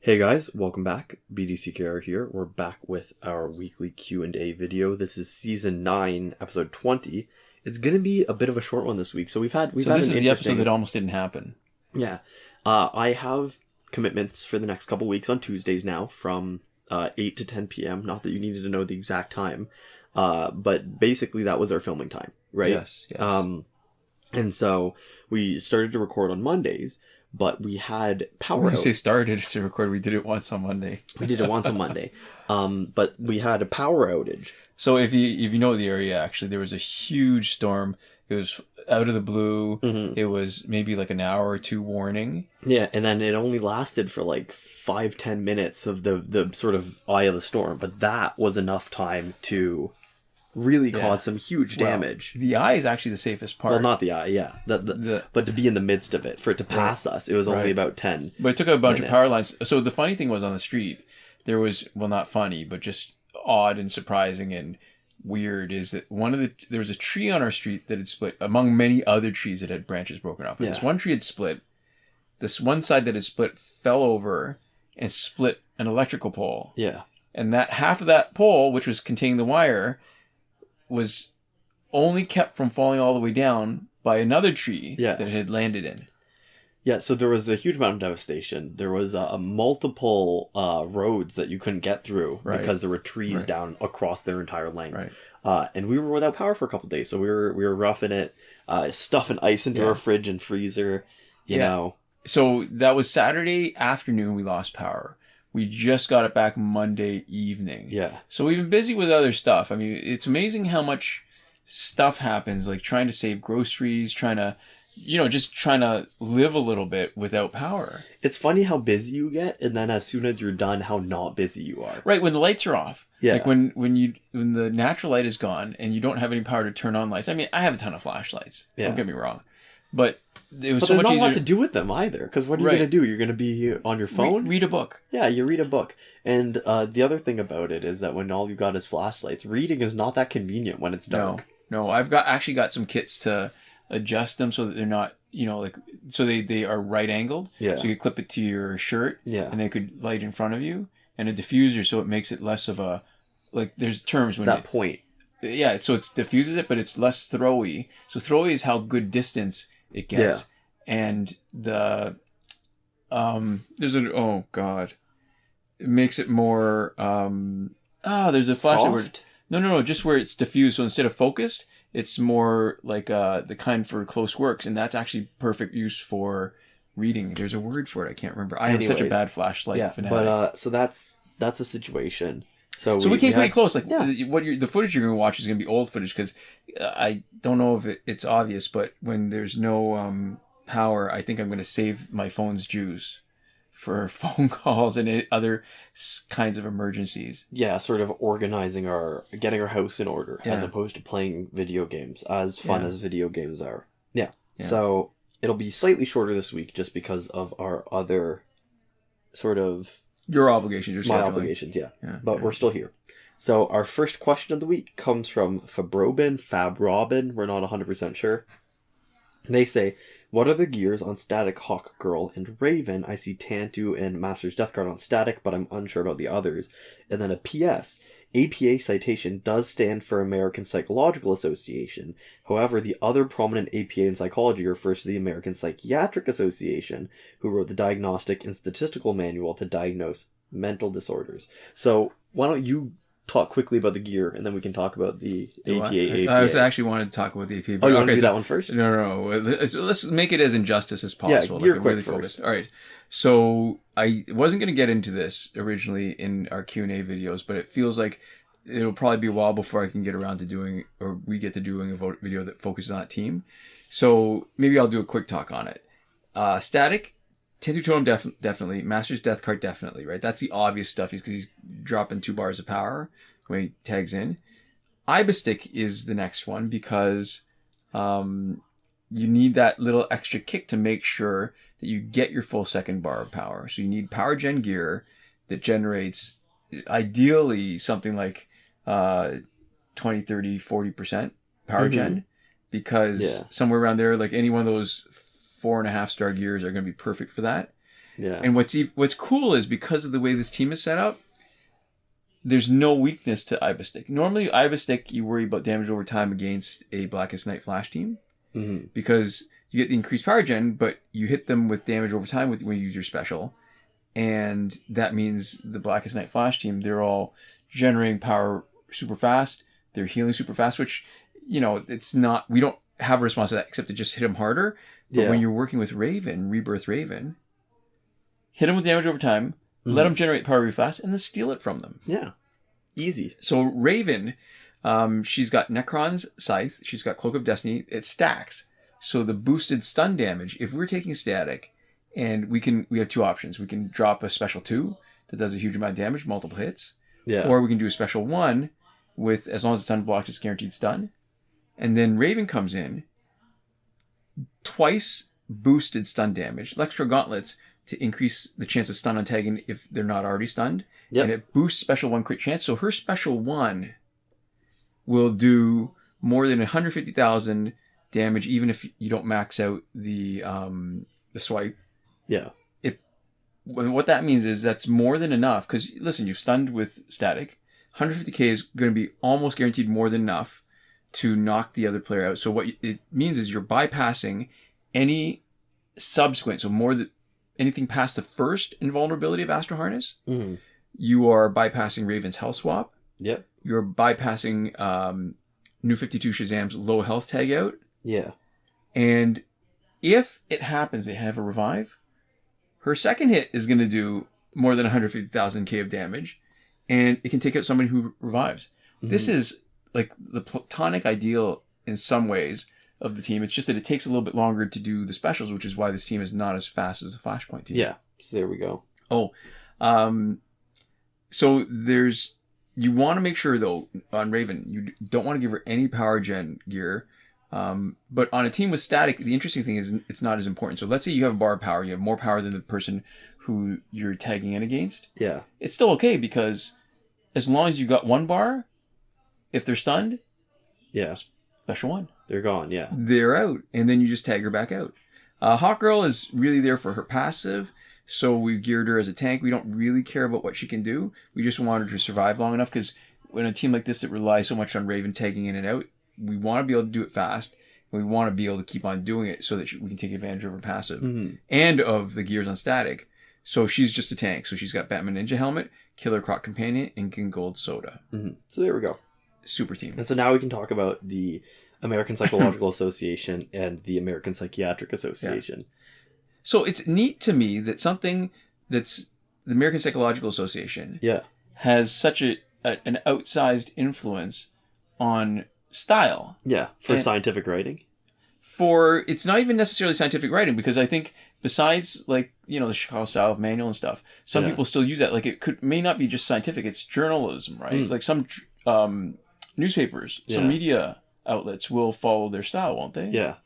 Hey guys, welcome back. BDCKR here. We're back with our weekly Q&A video. This is season 9, episode 20. It's going to be a bit of a short one this week. So this is the episode that almost didn't happen. Yeah. I have commitments for the next couple weeks on Tuesdays now from 8 to 10 p.m. Not that you needed to know the exact time. But basically that was our filming time, right? Yes. And so we started to record on Mondays, but we had power. When you say started to record, we did it once on Monday. We did it once on Monday. But we had a power outage. So if you know the area, actually, there was a huge storm. It was out of the blue. Mm-hmm. It was maybe like an hour or two warning. Yeah, and then it only lasted for like 5-10 minutes of the sort of eye of the storm. But that was enough time to really cause some huge damage. The eye is actually the safest part. Well, not the eye, yeah. But to be in the midst of it, for it to pass us, it was only about 10 But it took a bunch of power lines. So the funny thing was on the street, there was, well, not funny, but just odd and surprising and weird, is that there was a tree on our street that had split, among many other trees that had branches broken off. And this one tree had split. This one side that had split fell over and split an electrical pole. Yeah. And that half of that pole, which was containing the wire, was only kept from falling all the way down by another tree that it had landed in. Yeah, so there was a huge amount of devastation. There was multiple roads that you couldn't get through because there were trees down across their entire length. Right. And we were without power for a couple of days, so we were roughing it, stuffing ice into our fridge and freezer, you know. So that was Saturday afternoon we lost power. We just got it back Monday evening. Yeah. So we've been busy with other stuff. I mean, it's amazing how much stuff happens, like trying to save groceries, trying to live a little bit without power. It's funny how busy you get, and then as soon as you're done, how not busy you are. Right, when the lights are off. Yeah. Like when the natural light is gone and you don't have any power to turn on lights. I mean, I have a ton of flashlights. Yeah. Don't get me wrong. But it was so much easier. There's not a lot to do with them either, because what are you going to do? You're going to be on your phone? Read a book. Yeah, you read a book. And the other thing about it is that when all you've got is flashlights, reading is not that convenient when it's dark. No, I've actually got some kits to adjust them so that they're not, so they are right angled. Yeah. So you could clip it to your shirt. Yeah. And they could light in front of you. And a diffuser, so it makes it less of a, like, there's terms when that point. Yeah, so it diffuses it, but it's less throwy. So throwy is how good distance it gets. Yeah. And it makes it more, there's a flash where, no, just where it's diffused. So instead of focused, it's more like the kind for close works, and that's actually perfect use for reading. There's a word for it, I can't remember. I have such a bad flashlight fanatic. But so that's a situation. So we came pretty close. Like the footage you're going to watch is going to be old footage, because I don't know if it's obvious, but when there's no power, I think I'm going to save my phone's juice for phone calls and other kinds of emergencies. Yeah, sort of getting our house in order, as opposed to playing video games, as fun as video games are. Yeah. So it'll be slightly shorter this week just because of our other sort of... Your obligations, my obligations, but we're still here. So our first question of the week comes from Fabrobin, we're not 100% sure. They say, what are the gears on static Hawkgirl and Raven? I see Tantu and Master's Death Guard on static, but I'm unsure about the others. And then a PS. APA citation does stand for American Psychological Association. However, the other prominent APA in psychology refers to the American Psychiatric Association, who wrote the Diagnostic and Statistical Manual to diagnose mental disorders. So why don't you talk quickly about the gear, and then we can talk about the APA. I was actually wanted to talk about the APA. But you want to do that one first? No. Let's make it as injustice as possible. Yeah, gear quick really first. All right. So I wasn't going to get into this originally in our Q&A videos, but it feels like it'll probably be a while before I can get around to doing a video that focuses on that team. So maybe I'll do a quick talk on it. Static, Tantu Totem definitely, Master's Death Card definitely, right? That's the obvious stuff, because he's dropping 2 bars of power when he tags in. Ibistic is the next one, because you need that little extra kick to make sure that you get your full second bar of power. So you need power gen gear that generates ideally something like 20, 30, 40% power gen, because somewhere around there, like any one of those 4.5-star gears are going to be perfect for that. Yeah. And what's cool is because of the way this team is set up, there's no weakness to Ibis Stick. Normally, Ibis Stick, you worry about damage over time against a Blackest Night Flash team because you get the increased power gen, but you hit them with damage over time when you use your special. And that means the Blackest Night Flash team, they're all generating power super fast. They're healing super fast, which, it's not, we don't have a response to that except to just hit them harder. But when you're working with Raven, Rebirth Raven, hit them with damage over time, let them generate power really fast, and then steal it from them. Yeah. Easy. So Raven, she's got Necron's Scythe, she's got Cloak of Destiny, it stacks. So the boosted stun damage, if we're taking static, and we have two options. We can drop a special 2 that does a huge amount of damage, multiple hits. Yeah. Or we can do a special 1 with, as long as it's unblocked, it's guaranteed stun. And then Raven comes in, twice boosted stun damage, Electro Gauntlets to increase the chance of stun on tagging if they're not already stunned. Yep. And it boosts special 1 crit chance. So her special 1 will do more than 150,000 damage, even if you don't max out the swipe. Yeah. What that means is that's more than enough. Because, listen, you've stunned with static. 150k is going to be almost guaranteed more than enough to knock the other player out. So what it means is you're bypassing any subsequent, so anything past the first invulnerability of Astral Harness. Mm-hmm. You are bypassing Raven's health swap. Yep. You're bypassing New 52 Shazam's low health tag out. Yeah. And if it happens they have a revive, her second hit is going to do more than 150,000 K of damage, and it can take out somebody who revives. Mm-hmm. This is like the platonic ideal in some ways of the team. It's just that it takes a little bit longer to do the specials, which is why this team is not as fast as the Flashpoint team. Yeah, so there we go. So you want to make sure though on Raven, you don't want to give her any power gen gear. But on a team with static, the interesting thing is it's not as important. So let's say you have a bar of power, you have more power than the person who you're tagging in against. Yeah. It's still okay because as long as you've got 1 bar, if they're stunned, special 1. They're gone, yeah. They're out, and then you just tag her back out. Hawkgirl is really there for her passive, so we've geared her as a tank. We don't really care about what she can do. We just want her to survive long enough, because when a team like this that relies so much on Raven tagging in and out, we want to be able to do it fast, and we want to be able to keep on doing it so that we can take advantage of her passive and of the gears on static. So she's just a tank. So she's got Batman Ninja Helmet, Killer Croc Companion, and King Gold Soda. Mm-hmm. So there we go. Super team. And so now we can talk about the American Psychological Association and the American Psychiatric Association. Yeah. So it's neat to me that something that's the American Psychological Association has such an outsized influence on style. Yeah, for scientific writing. It's not even necessarily scientific writing, because I think besides the Chicago Style Manual and stuff, some people still use that. Like it may not be just scientific, it's journalism, right? It's like some newspapers, some media outlets will follow their style, won't they? Yeah.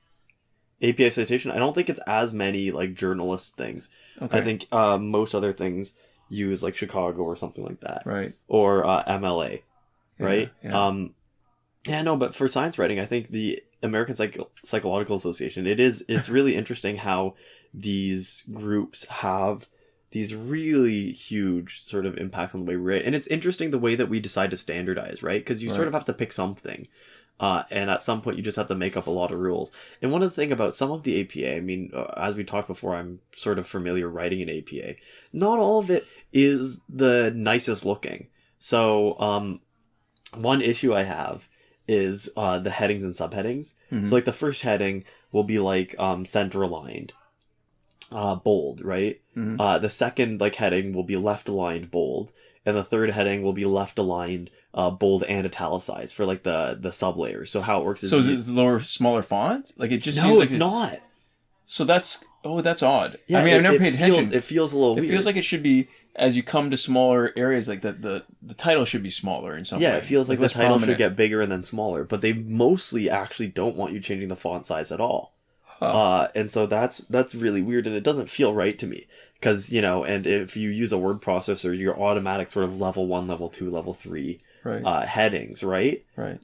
APA citation, I don't think it's as many like journalist things. Okay. I think most other things use like Chicago or something like that. Right. Or MLA. Right? Yeah. But for science writing, I think the American Psychological Association, it's really interesting how these groups have these really huge sort of impacts on the way we write. And it's interesting the way that we decide to standardize, right? Because you sort of have to pick something. And at some point you just have to make up a lot of rules. And one of the things about some of the APA, I mean, as we talked before, I'm sort of familiar writing an APA. Not all of it is the nicest looking. So one issue I have is the headings and subheadings. Mm-hmm. So like the first heading will be like center aligned, bold, right? Mm-hmm. The second like heading will be left aligned, bold. And the third heading will be left aligned, bold and italicized for like the sub layers. So how it works is... So is it lower, smaller font? Like it just seems like it's not. So that's odd. Yeah, I mean, I've never paid attention. It feels a little weird. It feels like it should be, as you come to smaller areas, like the title should be smaller in some way. Yeah, it feels like the title should get bigger and then smaller. But they mostly actually don't want you changing the font size at all. Huh. And so that's really weird, and it doesn't feel right to me. Because, and if you use a word processor, your automatic sort of level 1, level 2, level 3 headings, right? Right.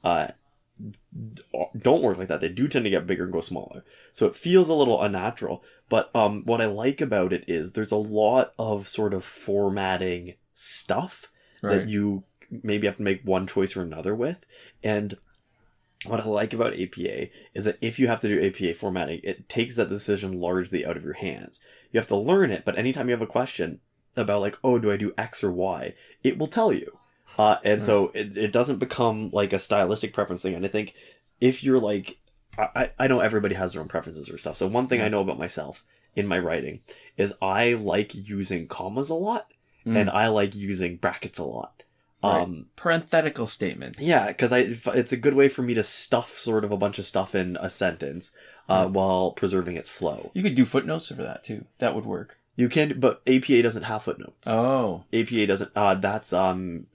don't work like that. They do tend to get bigger and go smaller. So it feels a little unnatural. But what I like about it is there's a lot of sort of formatting stuff that you maybe have to make one choice or another with. And what I like about APA is that if you have to do APA formatting, it takes that decision largely out of your hands. You have to learn it, but anytime you have a question about like, oh, do I do X or Y, it will tell you. So it doesn't become like a stylistic preference thing. And I think if you're like, I know everybody has their own preferences or stuff. So one thing I know about myself in my writing is I like using commas a lot and I like using brackets a lot. Parenthetical statements. Yeah, because it's a good way for me to stuff sort of a bunch of stuff in a sentence while preserving its flow. You could do footnotes for that too. That would work. You can, but APA doesn't have footnotes. Oh. APA doesn't, that's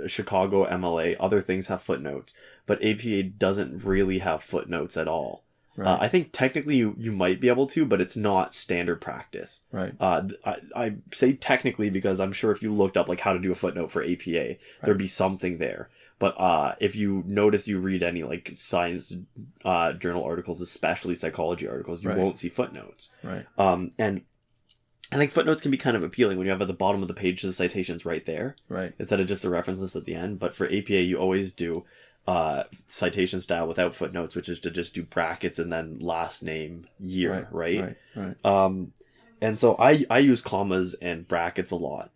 Chicago MLA. Other things have footnotes, but APA doesn't really have footnotes at all. Right. I think technically you might be able to, but it's not standard practice. Right. I say technically because I'm sure if you looked up like how to do a footnote for APA, there'd be something there. But if you notice you read any like science journal articles, especially psychology articles, you won't see footnotes. Right. And I think footnotes can be kind of appealing when you have at the bottom of the page the citations right there. Right. Instead of just the reference list at the end. But for APA, you always do citation style without footnotes, which is to just do brackets and then last name, year, right? And so I use commas and brackets a lot.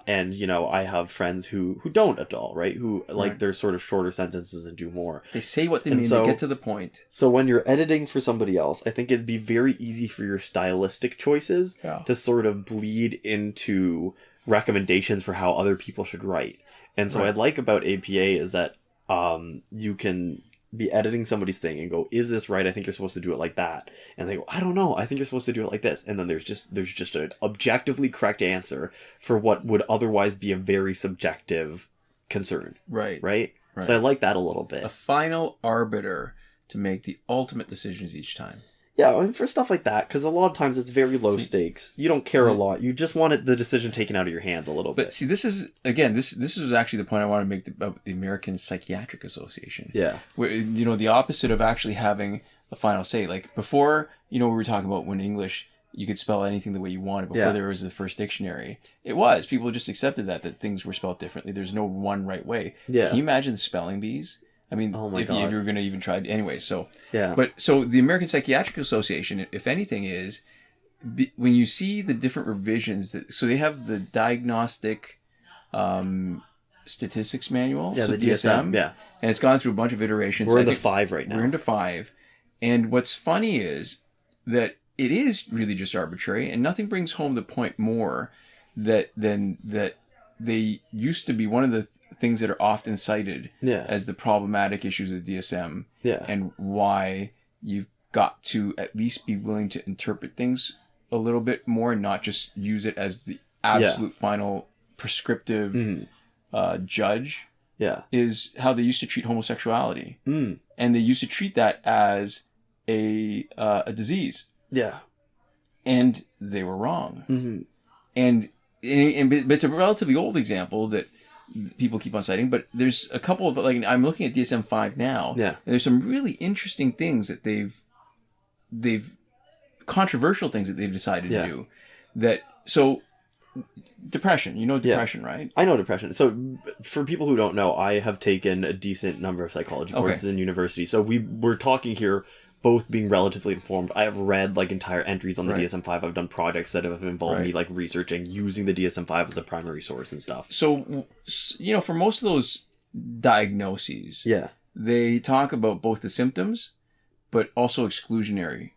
And, you know, I have friends who don't at all, right? Who like their sort of shorter sentences and do more. They say what they mean, they get to the point. So when you're editing for somebody else, I think it'd be very easy for your stylistic choices to sort of bleed into recommendations for how other people should write. And so what I'd like about APA is that you can be editing somebody's thing and go, is this right? I think you're supposed to do it like that. And they go, I don't know. I think you're supposed to do it like this. And then there's just an objectively correct answer for what would otherwise be a very subjective concern. Right? So I like that a little bit. A final arbiter to make the ultimate decisions each time. Yeah, and for stuff like that, because a lot of times it's very low stakes. You don't care a lot. You just want the decision taken out of your hands a little bit. But see, this is, again, this was actually the point I wanted to make about the American Psychiatric Association. Yeah. Where, you know, the opposite of actually having a final say. Like, before, you know, we were talking about when English, you could spell anything the way you wanted. Before there was the first dictionary. It was. People just accepted that things were spelled differently. There's no one right way. Yeah. Can you imagine the spelling bees? I mean, if you're going to even try... Anyway, so... Yeah. But, so, the American Psychiatric Association, if anything, is... when you see the different revisions... so, they have the Diagnostic Statistics Manual. Yeah, so the DSM. Yeah. And it's gone through a bunch of iterations. We're into 5 right now. We're into 5. And what's funny is that it is really just arbitrary, and nothing brings home the point more than that they used to be one of the things that are often cited as the problematic issues of DSM and why you've got to at least be willing to interpret things a little bit more and not just use it as the absolute final prescriptive judge is how they used to treat homosexuality. And they used to treat that as a disease. Yeah. And they were wrong. But it's a relatively old example that people keep on citing, but there's a couple of, like, I'm looking at DSM-5 now, and there's some really interesting things that they've controversial things that they've decided to do. So, depression, you know depression, right? I know depression. So, for people who don't know, I have taken a decent number of psychology courses in university, so we're talking here both being relatively informed. I have read like entire entries on the DSM-5. I've done projects that have involved me like researching, using the DSM-5 as a primary source and stuff. So, you know, for most of those diagnoses, they talk about both the symptoms, but also exclusionary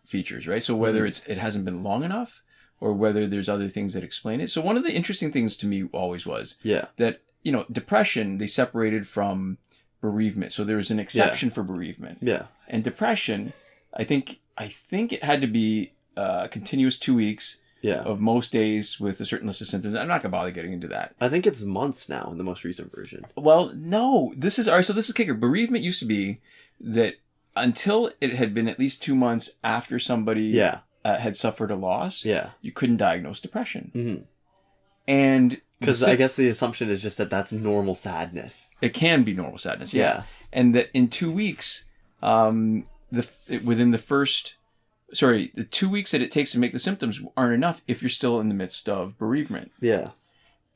features, right? So whether it hasn't been long enough, or whether there's other things that explain it. So one of the interesting things to me always was that, you know, depression, they separated from bereavement. So there was an exception for bereavement. Yeah. And depression, I think it had to be continuous 2 weeks of most days with a certain list of symptoms. I'm not going to bother getting into that. I think it's months now in the most recent version. Well, no. This is kicker. Bereavement used to be that until it had been at least 2 months after somebody had suffered a loss, you couldn't diagnose depression. Mm-hmm. And because I guess the assumption is just that that's normal sadness. It can be normal sadness, yeah. and that in 2 weeks, the 2 weeks that it takes to make the symptoms aren't enough if you're still in the midst of bereavement. Yeah.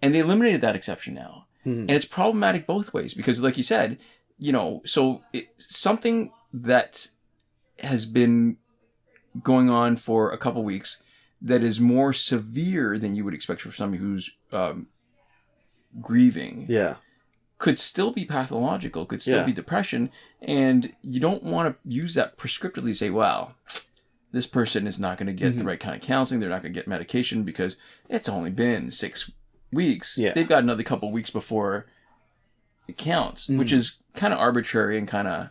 And they eliminated that exception now. And it's problematic both ways because, like you said, so something that has been going on for a couple weeks that is more severe than you would expect for somebody who's grieving. Yeah. Could still be pathological, could still be depression, and you don't want to use that prescriptively say, well, this person is not going to get the right kind of counseling, they're not going to get medication because it's only been 6 weeks. Yeah. They've got another couple weeks before it counts, which is kind of arbitrary and kind of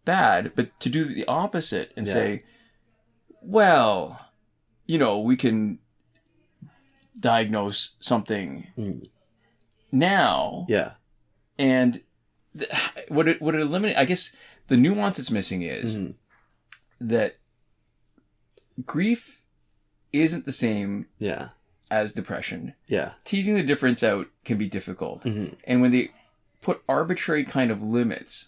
bad. But to do the opposite and say, well, we can diagnose something now. Yeah. And what it eliminate, I guess the nuance it's missing is that grief isn't the same as depression. Yeah. Teasing the difference out can be difficult. And when they put arbitrary kind of limits,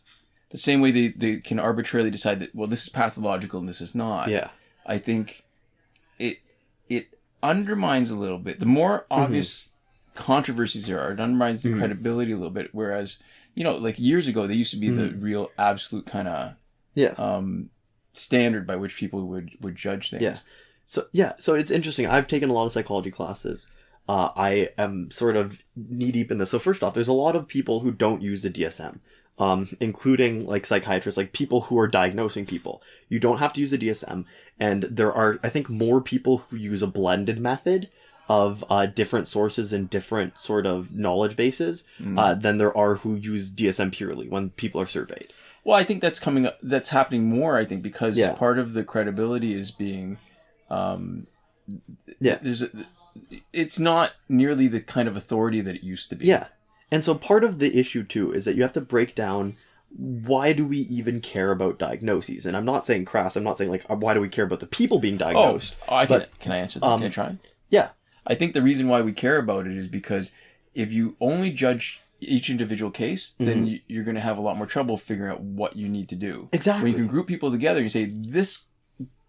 the same way they can arbitrarily decide that, well, this is pathological and this is not. Yeah. I think it undermines a little bit. The more obvious controversies there are, it undermines the credibility a little bit. Whereas, like years ago, they used to be the real absolute kind of standard by which people would judge things. Yeah. So it's interesting. I've taken a lot of psychology classes. I am sort of knee deep in this. So first off, there's a lot of people who don't use the DSM, including like psychiatrists, like people who are diagnosing people. You don't have to use the DSM. And there are, I think, more people who use a blended method of different sources and different sort of knowledge bases than there are who use DSM purely when people are surveyed. Well, I think that's coming up. That's happening more, I think, because part of the credibility is being, it's not nearly the kind of authority that it used to be. Yeah. And so part of the issue too is that you have to break down, why do we even care about diagnoses? And I'm not saying crass. I'm not saying like, why do we care about the people being diagnosed? Can I answer that? Can I try? Yeah. I think the reason why we care about it is because if you only judge each individual case, then you're going to have a lot more trouble figuring out what you need to do. Exactly. When you can group people together and say, this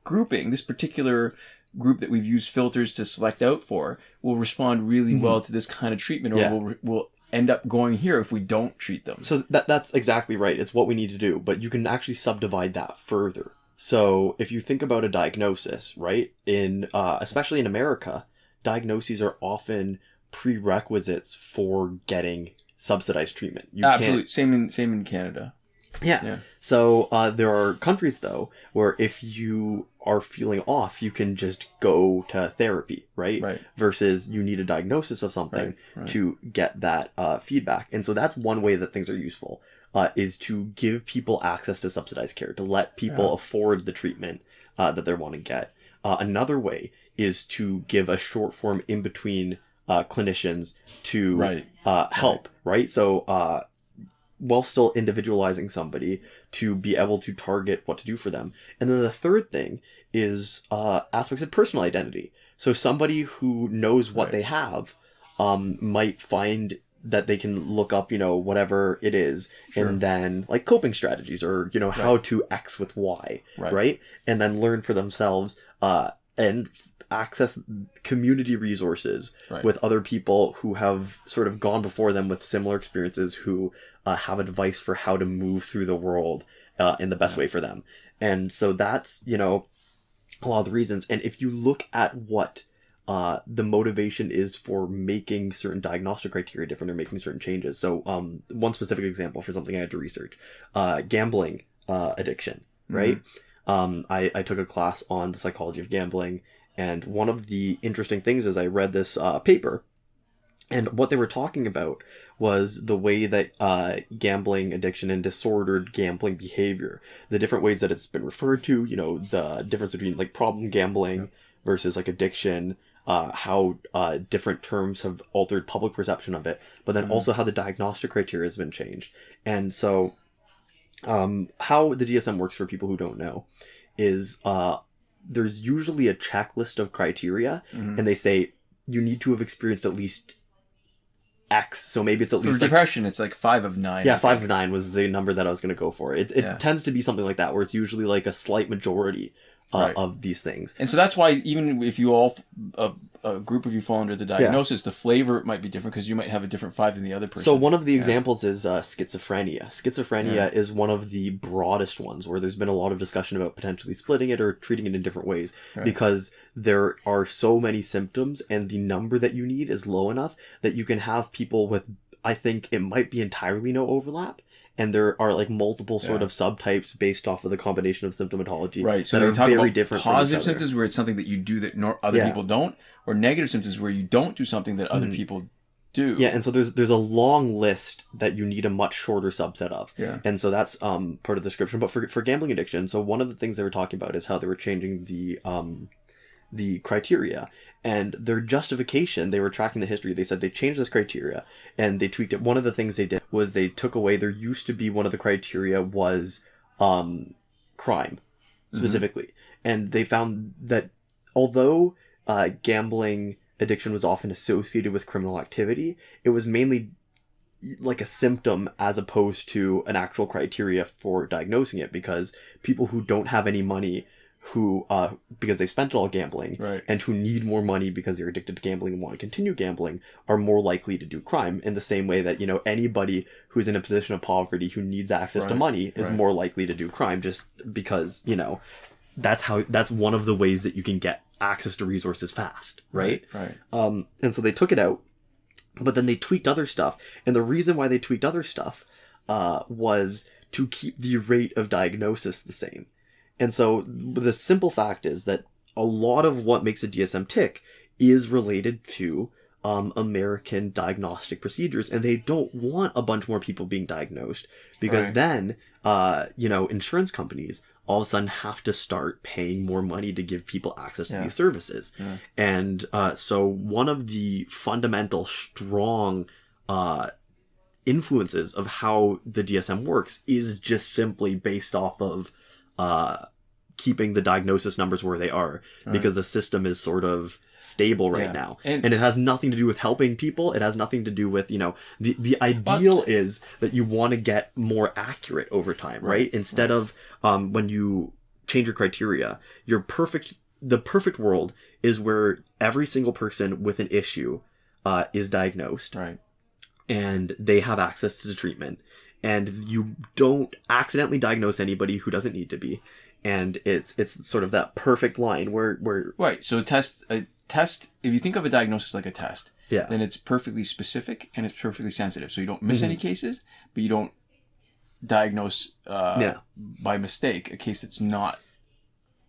grouping, this particular group that we've used filters to select out for, will respond really well to this kind of treatment, or will end up going here if we don't treat them. So that's exactly right. It's what we need to do, but you can actually subdivide that further. So if you think about a diagnosis, right, in especially in America, diagnoses are often prerequisites for getting subsidized treatment. Absolutely. Same in Canada. Yeah. So there are countries, though, where if you are feeling off, you can just go to therapy, right? Versus you need a diagnosis of something to get that feedback. And so that's one way that things are useful, is to give people access to subsidized care, to let people afford the treatment that they want to get. Another way is to give a short form in between clinicians to help, right? So while still individualizing somebody to be able to target what to do for them. And then the third thing is aspects of personal identity. So somebody who knows what they have might find that they can look up, whatever it is, and then like coping strategies or, how to X with Y, right? And then learn for themselves and access community resources with other people who have sort of gone before them with similar experiences, who have advice for how to move through the world in the best way for them. And so that's, a lot of the reasons. And if you look at what the motivation is for making certain diagnostic criteria different or making certain changes. So one specific example for something I had to research, gambling addiction, right? I took a class on the psychology of gambling. And one of the interesting things is I read this paper, and what they were talking about was the way that gambling addiction and disordered gambling behavior, the different ways that it's been referred to, the difference between like problem gambling versus like addiction, how different terms have altered public perception of it, but then also how the diagnostic criteria has been changed. And so how the DSM works for people who don't know is there's usually a checklist of criteria, and they say you need to have experienced at least X, so maybe it's at For least depression, it's like 5 of 9. Yeah, 5 of 9 was the number that I was going to go for. It tends to be something like that, where it's usually like a slight majority of these things. And so that's why even if you all, a group of you fall under the diagnosis, the flavor might be different because you might have a different 5 than the other person. So one of the examples is schizophrenia. Schizophrenia is one of the broadest ones, where there's been a lot of discussion about potentially splitting it or treating it in different ways, because there are so many symptoms and the number that you need is low enough that you can have people with, I think it might be entirely no overlap. And there are like multiple sort of subtypes based off of the combination of symptomatology. Right. So that they are talk very about different positive symptoms where it's something that you do that other people don't, or negative symptoms where you don't do something that other people do. Yeah, and so there's a long list that you need a much shorter subset of. Yeah. And so that's part of the description. But for gambling addiction, so one of the things they were talking about is how they were changing the criteria, and their justification, they were tracking the history. They said they changed this criteria and they tweaked it. One of the things they did was they took away, there used to be one of the criteria was crime specifically. And they found that although gambling addiction was often associated with criminal activity, it was mainly like a symptom as opposed to an actual criteria for diagnosing it, because people who don't have any money, who because they spent it all gambling, and who need more money because they're addicted to gambling and want to continue gambling, are more likely to do crime, in the same way that, you know, anybody who's in a position of poverty who needs access to money is more likely to do crime, just because, you know, that's one of the ways that you can get access to resources fast, right? And so they took it out, but then they tweaked other stuff, and the reason why they tweaked other stuff was to keep the rate of diagnosis the same. And so the simple fact is that a lot of what makes a DSM tick is related to American diagnostic procedures, and they don't want a bunch more people being diagnosed, because then, you know, insurance companies all of a sudden have to start paying more money to give people access to these services. And so one of the fundamental strong influences of how the DSM works is just simply based off of keeping the diagnosis numbers where they are, because the system is sort of stable right now, and it has nothing to do with helping people. It has nothing to do with, you know, the ideal is that you want to get more accurate over time, right? Instead of when you change your criteria, the perfect world is where every single person with an issue is diagnosed, and they have access to the treatment, and you don't accidentally diagnose anybody who doesn't need to be. And it's sort of that perfect line where so a test, if you think of a diagnosis like a test, then it's perfectly specific and it's perfectly sensitive. So you don't miss any cases, but you don't diagnose by mistake a case that's not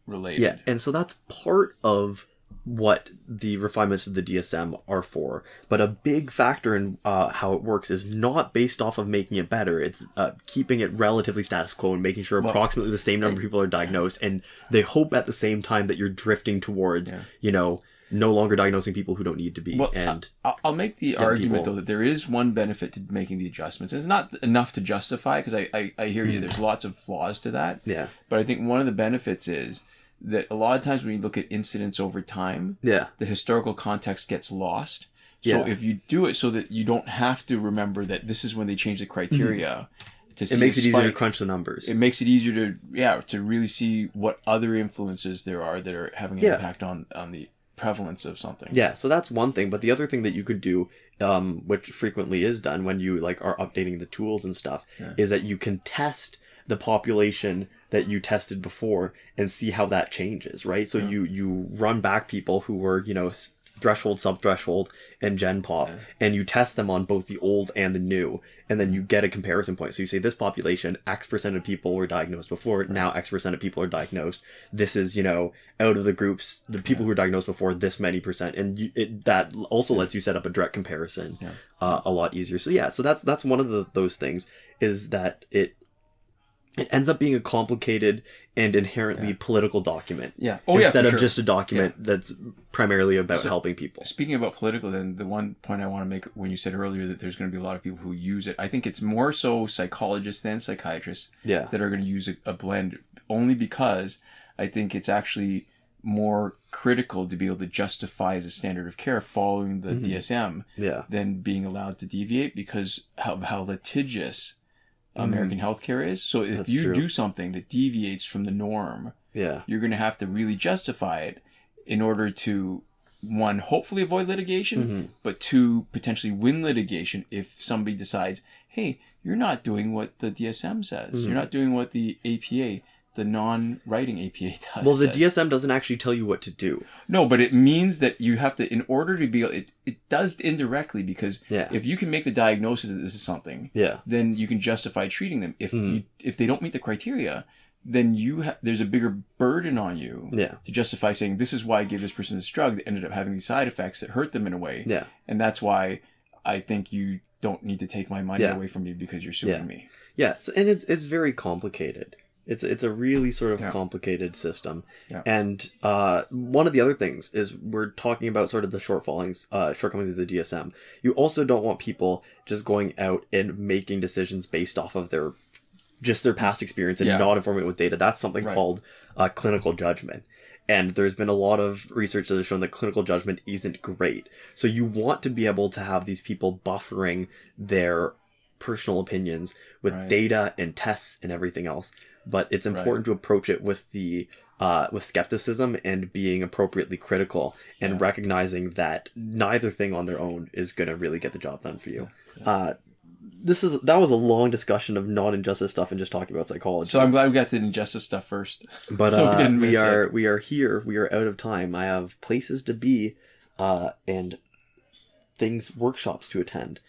related. Yeah, and so that's part of what the refinements of the DSM are for. But a big factor in how it works is not based off of making it better. It's keeping it relatively status quo and making sure approximately the same number of people are diagnosed. And they hope at the same time that you're drifting towards, you know, no longer diagnosing people who don't need to be. Well, and I'll make the argument, though, that there is one benefit to making the adjustments. It's not enough to justify, because I hear you. There's lots of flaws to that. Yeah. But I think one of the benefits is that a lot of times when you look at incidents over time, the historical context gets lost. So if you do it so that you don't have to remember that this is when they change the criteria, to see it makes it easier to crunch the numbers. It makes it easier to really see what other influences there are that are having an impact on the prevalence of something. Yeah, so that's one thing. But the other thing that you could do, which frequently is done when you like are updating the tools and stuff, is that you can test the population that you tested before and see how that changes, right? So you run back people who were, you know, threshold, sub-threshold, and gen pop, and you test them on both the old and the new, and then you get a comparison point. So you say this population, X% of people were diagnosed before, now X% of people are diagnosed. This is, you know, out of the groups, the people who were diagnosed before, this many percent, and that also lets you set up a direct comparison a lot easier. So so that's one of those things, is that it ends up being a complicated and inherently political document. Instead of just a document that's primarily about helping people. Speaking about political, then the one point I want to make, when you said earlier that there's going to be a lot of people who use it, I think it's more so psychologists than psychiatrists that are going to use a blend, only because I think it's actually more critical to be able to justify as a standard of care following the DSM than being allowed to deviate because of how litigious American healthcare is. So if you do something that deviates from the norm, you're going to have to really justify it in order to, one, hopefully avoid litigation, but two, potentially win litigation if somebody decides, hey, you're not doing what the DSM says. You're not doing what the APA, the non-writing APA does. Well, the DSM doesn't actually tell you what to do. No, but it means that you have to, in order to be, it does indirectly because if you can make the diagnosis that this is something, then you can justify treating them. If they don't meet the criteria, then there's a bigger burden on you to justify saying, this is why I gave this person this drug that ended up having these side effects that hurt them in a way. And that's why I think you don't need to take my money away from me because you're suing me. Yeah, and it's very complicated. It's a really sort of complicated system. And one of the other things is we're talking about sort of the shortcomings of the DSM. You also don't want people just going out and making decisions based off of their past experience and not informing it with data. That's something called clinical judgment. And there's been a lot of research that has shown that clinical judgment isn't great. So you want to be able to have these people buffering their personal opinions with data and tests and everything else. But it's important to approach it with with skepticism and being appropriately critical and recognizing that neither thing on their own is going to really get the job done for you. That was a long discussion of non-injustice stuff and just talking about psychology. So I'm glad we got to the injustice stuff first. But so we are here. We are out of time. I have places to be, and workshops to attend,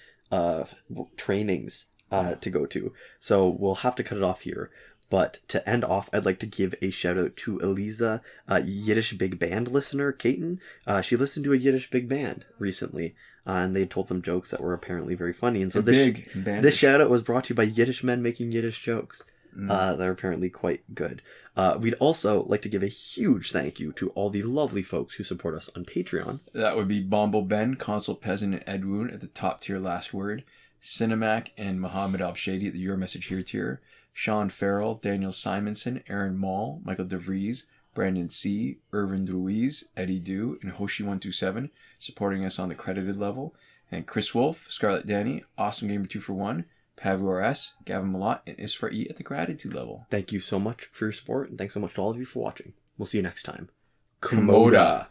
trainings to go to. So we'll have to cut it off here. But to end off, I'd like to give a shout out to Eliza, Yiddish Big Band listener, Kaiten. She listened to a Yiddish Big Band recently, and they told some jokes that were apparently very funny. And so this shout out was brought to you by Yiddish men making Yiddish jokes. They're apparently quite good. We'd also like to give a huge thank you to all the lovely folks who support us on Patreon. That would be Bombo Ben, Consul Peasant, and Edwoon at the top tier last word. Sinemac and Mohammed Albshaiti at the Your Message Here tier. Shawn, Farrell, Daniel Simonson, Aaron Maule, Michael DeVries, Brandon C., Irvin Ruiz, Eddydoo, and Hoshi127 supporting us on the credited level. And Chris Wolf, Scarlett Danny, Awesome Gamer 2for1, Pavu RS, Gavin Malott, and Isra E at the gratitude level. Thank you so much for your support, and thanks so much to all of you for watching. We'll see you next time. Komoda.